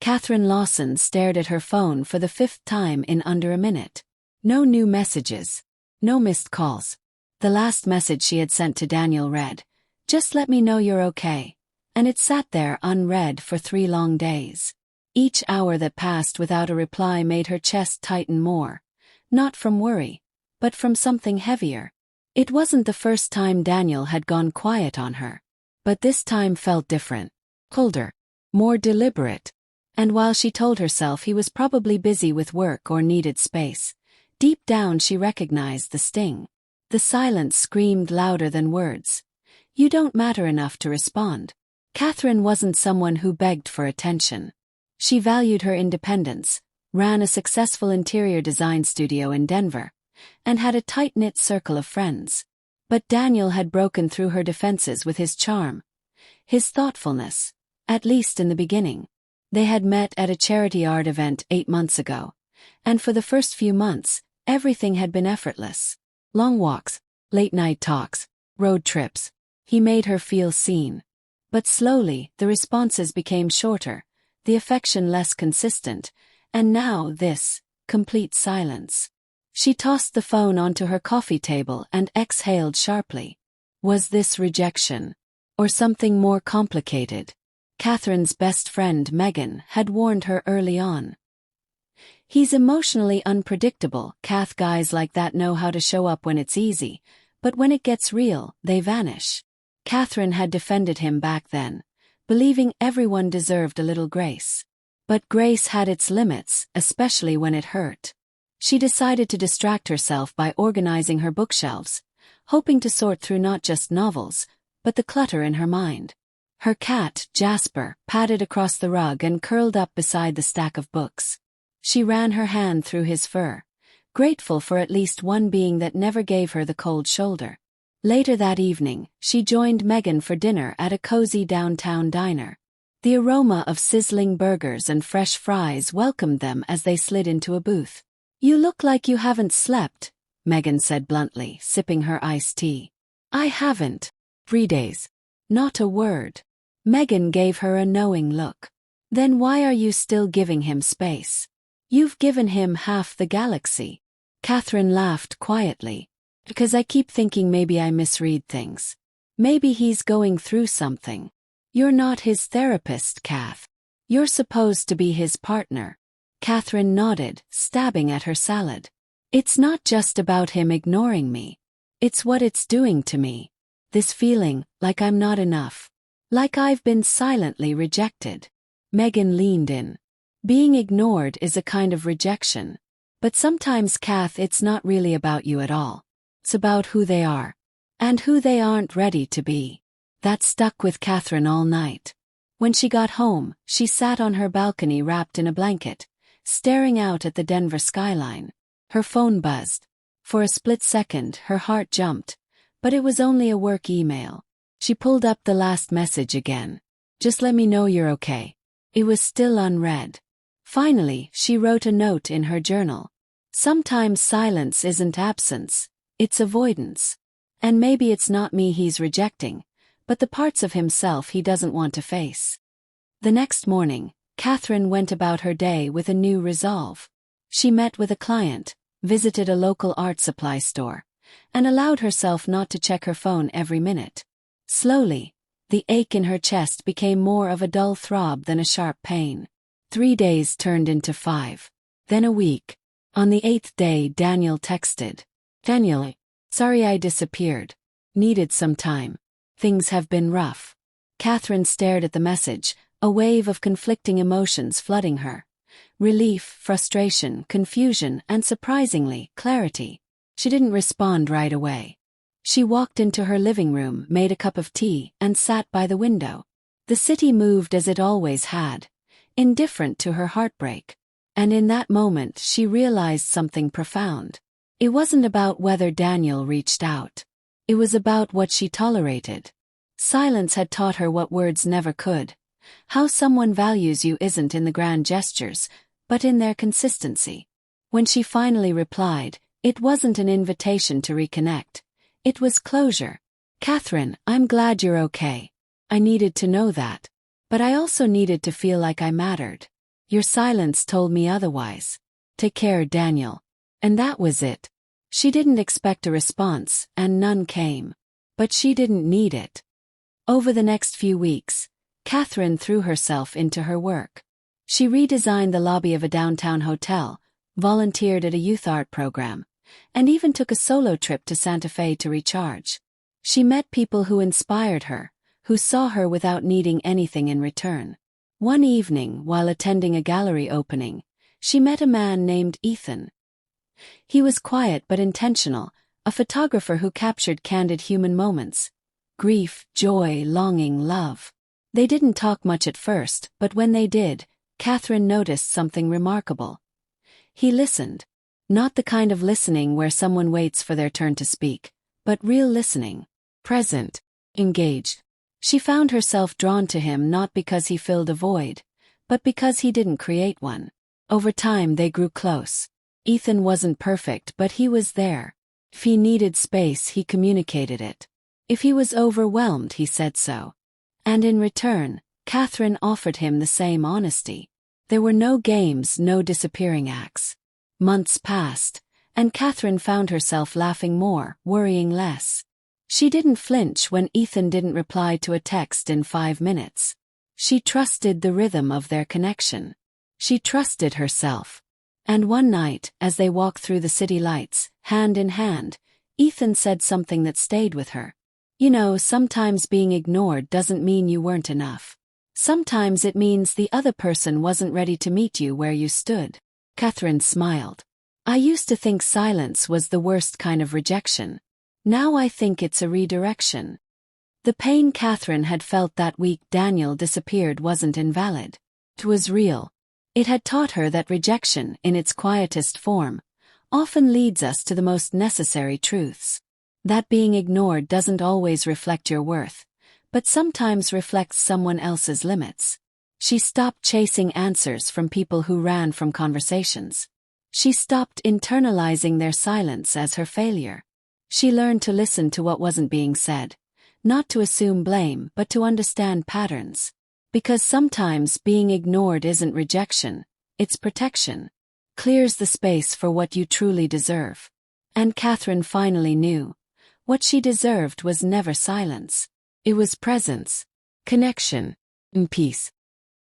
Catherine Lawson stared at her phone for the 5th time in under a minute. No new messages. No missed calls. The last message she had sent to Daniel read, "Just let me know you're okay." And it sat there unread for 3 long days. Each hour that passed without a reply made her chest tighten more. Not from worry, but from something heavier. It wasn't the first time Daniel had gone quiet on her. But this time felt different. Colder. More deliberate. And while she told herself he was probably busy with work or needed space, deep down she recognized the sting. The silence screamed louder than words. You don't matter enough to respond. Catherine wasn't someone who begged for attention. She valued her independence, ran a successful interior design studio in Denver, and had a tight-knit circle of friends. But Daniel had broken through her defenses with his charm, his thoughtfulness, at least in the beginning. They had met at a charity art event 8 months ago, and for the first few months, everything had been effortless. Long walks, late-night talks, road trips. He made her feel seen. But slowly, the responses became shorter, the affection less consistent, and now this, complete silence. She tossed the phone onto her coffee table and exhaled sharply. Was this rejection? Or something more complicated? Catherine's best friend Megan had warned her early on. He's emotionally unpredictable. Kath, guys like that know how to show up when it's easy, but when it gets real, they vanish. Catherine had defended him back then, believing everyone deserved a little grace. But grace had its limits, especially when it hurt. She decided to distract herself by organizing her bookshelves, hoping to sort through not just novels, but the clutter in her mind. Her cat, Jasper, padded across the rug and curled up beside the stack of books. She ran her hand through his fur, grateful for at least one being that never gave her the cold shoulder. Later that evening, she joined Megan for dinner at a cozy downtown diner. The aroma of sizzling burgers and fresh fries welcomed them as they slid into a booth. "You look like you haven't slept," Megan said bluntly, sipping her iced tea. "I haven't. 3 days. Not a word." Megan gave her a knowing look. "Then why are you still giving him space? You've given him half the galaxy." Catherine laughed quietly. "Because I keep thinking maybe I misread things. Maybe he's going through something. You're not his therapist, Kath. You're supposed to be his partner." Catherine nodded, stabbing at her salad. "It's not just about him ignoring me. It's what it's doing to me. This feeling, like I'm not enough. Like I've been silently rejected." Megan leaned in. "Being ignored is a kind of rejection. But sometimes, Kath, it's not really about you at all. It's about who they are. And who they aren't ready to be." That stuck with Catherine all night. When she got home, she sat on her balcony wrapped in a blanket, staring out at the Denver skyline. Her phone buzzed. For a split second, her heart jumped, but it was only a work email. She pulled up the last message again. "Just let me know you're okay." It was still unread. Finally, she wrote a note in her journal. Sometimes silence isn't absence, it's avoidance. And maybe it's not me he's rejecting, but the parts of himself he doesn't want to face. The next morning, Catherine went about her day with a new resolve. She met with a client, visited a local art supply store, and allowed herself not to check her phone every minute. Slowly, the ache in her chest became more of a dull throb than a sharp pain. 3 days turned into 5. Then a week. On the 8th day, Daniel texted. "Daniel, sorry I disappeared. Needed some time. Things have been rough." Catherine stared at the message, a wave of conflicting emotions flooding her. Relief, frustration, confusion, and surprisingly, clarity. She didn't respond right away. She walked into her living room, made a cup of tea, and sat by the window. The city moved as it always had, indifferent to her heartbreak. And in that moment she realized something profound. It wasn't about whether Daniel reached out. It was about what she tolerated. Silence had taught her what words never could. How someone values you isn't in the grand gestures, but in their consistency. When she finally replied, it wasn't an invitation to reconnect. It was closure. "Catherine, I'm glad you're okay. I needed to know that. But I also needed to feel like I mattered." Your silence told me otherwise. Take care, Daniel. And that was it. She didn't expect a response, and none came. But she didn't need it. Over the next few weeks, Catherine threw herself into her work. She redesigned the lobby of a downtown hotel, volunteered at a youth art program, and even took a solo trip to Santa Fe to recharge. She met people who inspired her, who saw her without needing anything in return. One evening, while attending a gallery opening, she met a man named Ethan. He was quiet but intentional, a photographer who captured candid human moments. Grief, joy, longing, love. They didn't talk much at first, but when they did, Catherine noticed something remarkable. He listened. Not the kind of listening where someone waits for their turn to speak, but real listening. Present. Engaged. She found herself drawn to him not because he filled a void, but because he didn't create one. Over time they grew close. Ethan wasn't perfect, but he was there. If he needed space, he communicated it. If he was overwhelmed, he said so. And in return, Catherine offered him the same honesty. There were no games, no disappearing acts. Months passed, and Catherine found herself laughing more, worrying less. She didn't flinch when Ethan didn't reply to a text in 5 minutes. She trusted the rhythm of their connection. She trusted herself. And one night, as they walked through the city lights, hand in hand, Ethan said something that stayed with her. You know, sometimes being ignored doesn't mean you weren't enough. Sometimes it means the other person wasn't ready to meet you where you stood. Catherine smiled. I used to think silence was the worst kind of rejection. Now I think it's a redirection. The pain Catherine had felt that week Daniel disappeared wasn't invalid. It was real. It had taught her that rejection, in its quietest form, often leads us to the most necessary truths. That being ignored doesn't always reflect your worth, but sometimes reflects someone else's limits. She stopped chasing answers from people who ran from conversations. She stopped internalizing their silence as her failure. She learned to listen to what wasn't being said, not to assume blame but to understand patterns. Because sometimes being ignored isn't rejection, it's protection. Clears the space for what you truly deserve. And Catherine finally knew. What she deserved was never silence. It was presence, connection, and peace.